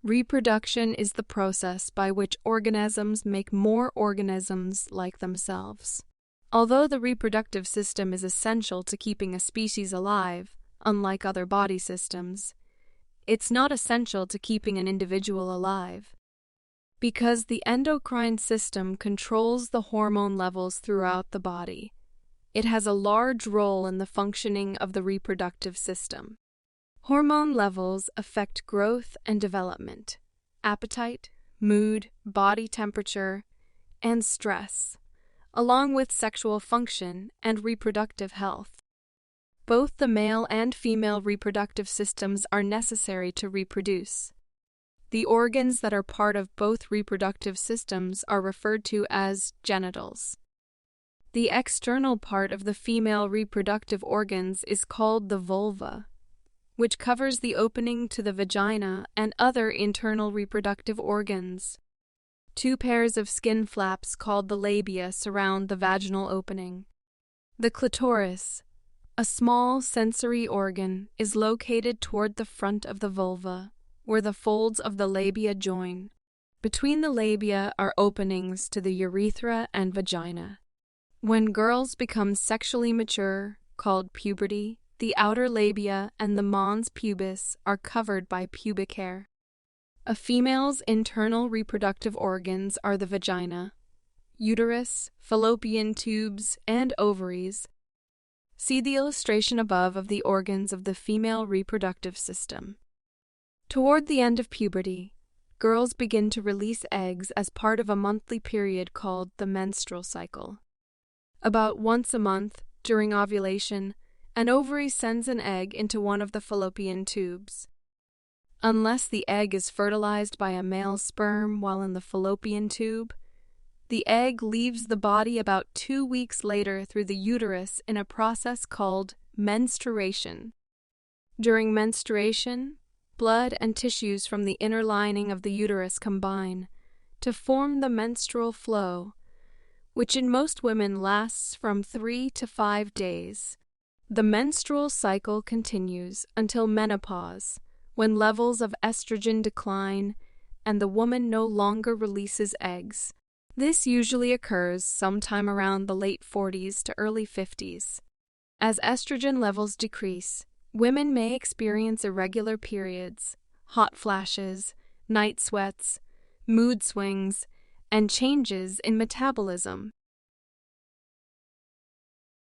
Reproduction is the process by which organisms make more organisms like themselves. Although the reproductive system is essential to keeping a species alive, unlike other body systems, it's not essential to keeping an individual alive. Because the endocrine system controls the hormone levels throughout the body, it has a large role in the functioning of the reproductive system. Hormone levels affect growth and development, appetite, mood, body temperature, and stress, along with sexual function and reproductive health. Both the male and female reproductive systems are necessary to reproduce. The organs that are part of both reproductive systems are referred to as genitals. The external part of the female reproductive organs is called the vulva, which covers the opening to the vagina and other internal reproductive organs. Two pairs of skin flaps called the labia surround the vaginal opening. The clitoris, a small sensory organ, is located toward the front of the vulva, where the folds of the labia join. Between the labia are openings to the urethra and vagina. When girls become sexually mature, called puberty, the outer labia and the mons pubis are covered by pubic hair. A female's internal reproductive organs are the vagina, uterus, fallopian tubes, and ovaries. See the illustration above of the organs of the female reproductive system. Toward the end of puberty, girls begin to release eggs as part of a monthly period called the menstrual cycle. About once a month, during ovulation, an ovary sends an egg into one of the fallopian tubes. Unless the egg is fertilized by a male sperm while in the fallopian tube, the egg leaves the body about 2 weeks later through the uterus in a process called menstruation. During menstruation, blood and tissues from the inner lining of the uterus combine to form the menstrual flow, which in most women lasts from 3 to 5 days. The menstrual cycle continues until menopause, when levels of estrogen decline and the woman no longer releases eggs. This usually occurs sometime around the late 40s to early 50s. As estrogen levels decrease, women may experience irregular periods, hot flashes, night sweats, mood swings, and changes in metabolism.